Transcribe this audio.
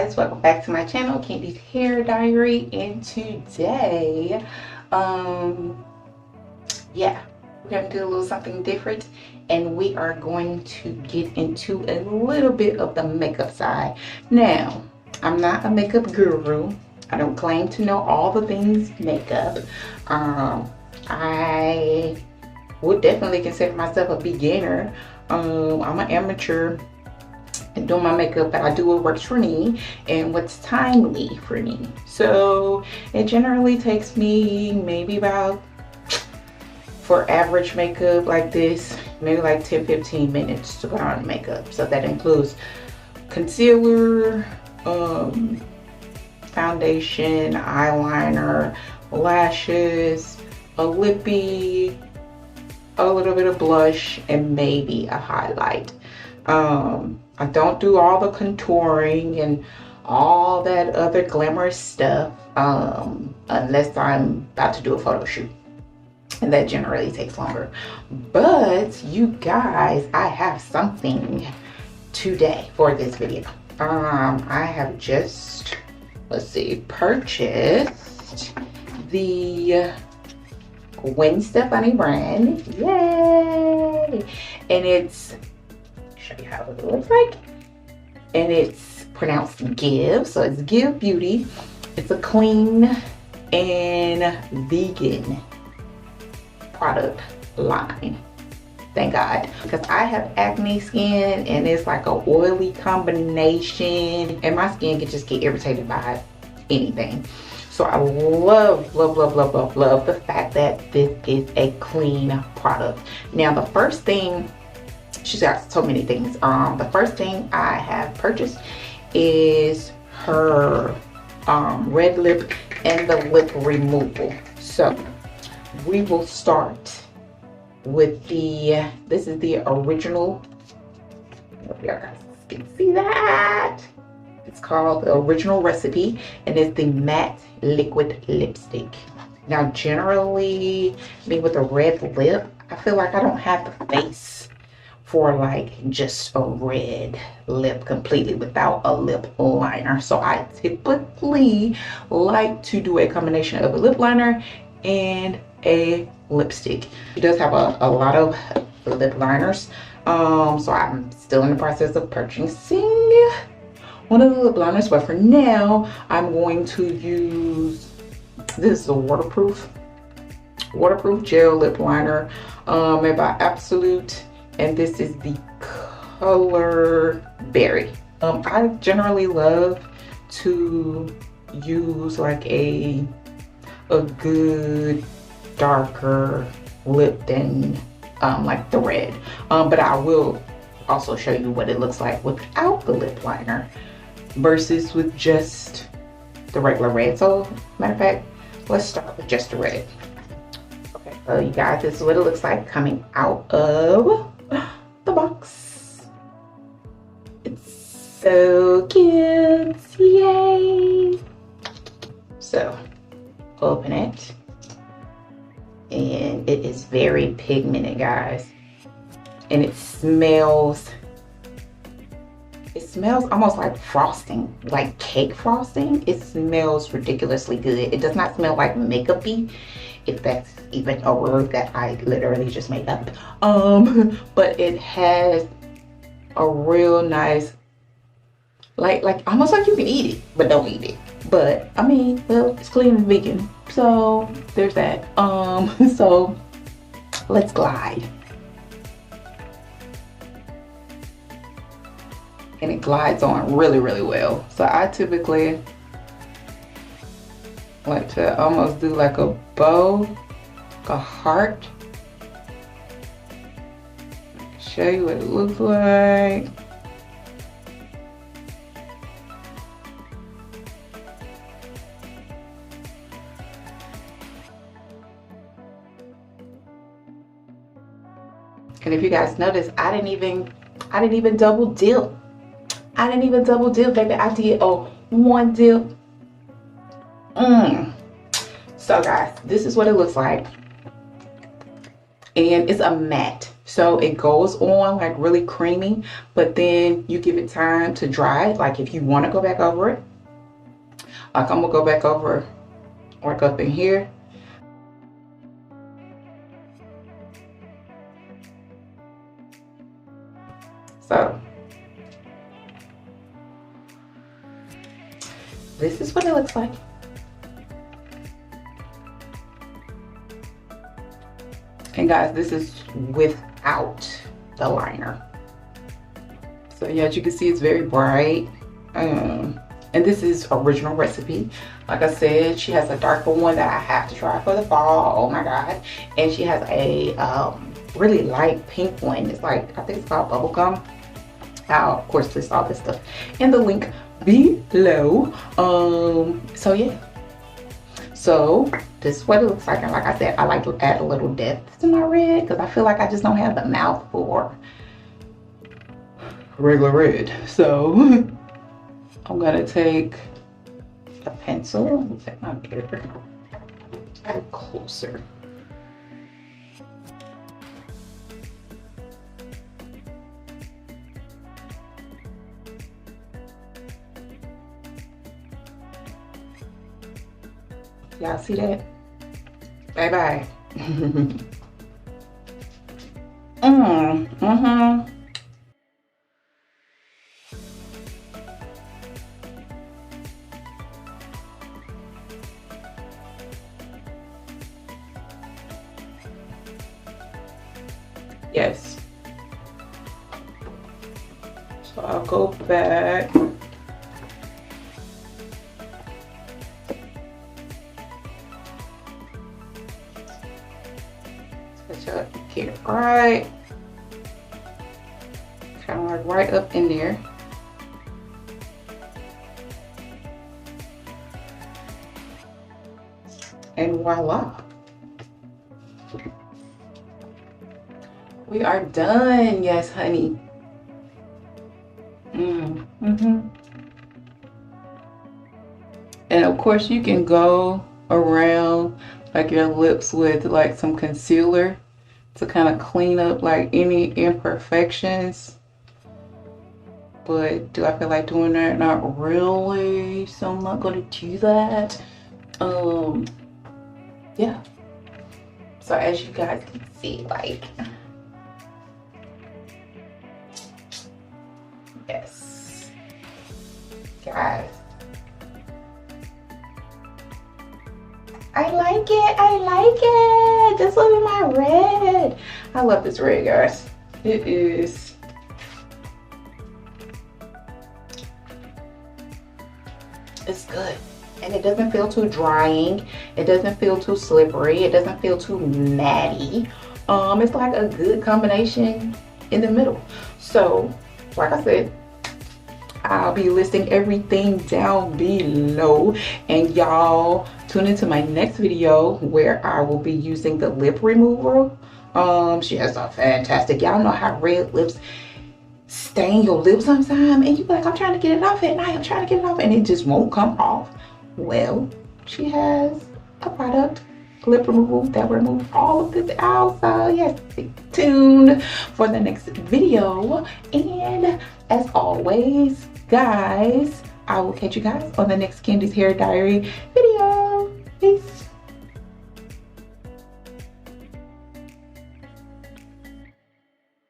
guys, welcome back to my channel, Candy's Hair Diary. And today yeah, we're gonna do a little something different, and we are going to get into a little bit of the makeup side. Now, I'm not a makeup guru. I don't claim to know all the things makeup. I would definitely consider myself a beginner. I'm an amateur and doing my makeup, but I do what works for me and what's timely for me. So it generally takes me maybe about, for average makeup like this, maybe like 10-15 minutes to put on makeup. So that includes concealer, foundation, eyeliner, lashes, a lippy, a little bit of blush, and maybe a highlight. I don't do all the contouring and all that other glamorous stuff unless I'm about to do a photo shoot, and that generally takes longer. But you guys, I have something today for this video. I have just, let's see, purchased the Gwen Stefani brand. Yay! And it's, show you how it looks like, and it's pronounced Give, so it's Give Beauty. It's a clean and vegan product line, thank God, because I have acne skin and it's like a oily combination, and my skin can just get irritated by anything. So I love the fact that this is a clean product. Now the first thing, she's got so many things. The first thing I have purchased is her red lip and the lip removal. So we will start with the, this is the original, you guys can see that. It's called the Original Recipe, and it's the matte liquid lipstick. Now generally, me with a red lip, I feel like I don't have the face for like just a red lip completely without a lip liner. So I typically like to do a combination of a lip liner and a lipstick. She does have a lot of lip liners, so I'm still in the process of purchasing one of the lip liners, but for now I'm going to use, this is a waterproof gel lip liner made by Absolute, and this is the color Berry. I generally love to use like a good darker lip than like the red, but I will also show you what it looks like without the lip liner versus with just the regular red. So matter of fact, let's start with just the red. Okay, so you guys, this is what it looks like coming out of the box. It's so cute, yay! So open it, and it is very pigmented, guys, and it smells almost like frosting, like cake frosting. It smells ridiculously good. It does not smell like makeup-y, if that's even a word that I literally just made up. But it has a real nice, like almost like you can eat it, but don't eat it. But I mean, well, it's clean and vegan, so there's that. So let's glide. And it glides on really well. So I typically like to almost do like a bow, like a heart. Show you what it looks like. And if you guys notice, I didn't even double dip. I didn't even double dip, baby. I did one dip. So guys, this is what it looks like. And it's a matte. So it goes on like really creamy, but then you give it time to dry. Like if you want to go back over it, like I'm gonna go back over, work up in here. So this is what it looks like. And guys, this is without the liner. So yeah, as you can see, it's very bright. And this is original recipe. Like I said, she has a darker one that I have to try for the fall. Oh my god. And she has a really light pink one. It's like, I think it's called bubblegum. I'll of course list all this stuff in the link below. So yeah. So this is what it looks like, and like I said, I like to add a little depth to my red because I feel like I just don't have the mouth for regular red. So I'm gonna take a pencil. Let me take my mirror closer. Y'all see that? Bye bye. Yes. So I'll go back. Get it right, kind of like right up in there. And voila, we are done. Yes, honey. And of course you can go around like your lips with like some concealer to kind of clean up like any imperfections. But do I feel like doing that? Not really. So I'm not gonna do that. Yeah. So as you guys can see, like, yes, guys, I like it. I like it. Just look at my red. I love this red, guys. It is. It's good. And it doesn't feel too drying. It doesn't feel too slippery. It doesn't feel too matty. It's like a good combination in the middle. So, like I said, I'll be listing everything down below, and y'all tune into my next video where I will be using the lip remover. She has a fantastic, y'all know how red lips stain your lips sometimes, and you be like, I'm trying to get it off at night, I'm trying to get it off, and it just won't come off. Well, she has a product, lip removal, that will remove all of this out. So yes, stay tuned for the next video, and as always, guys, I will catch you guys on the next Candy's Hair Diary video. Peace.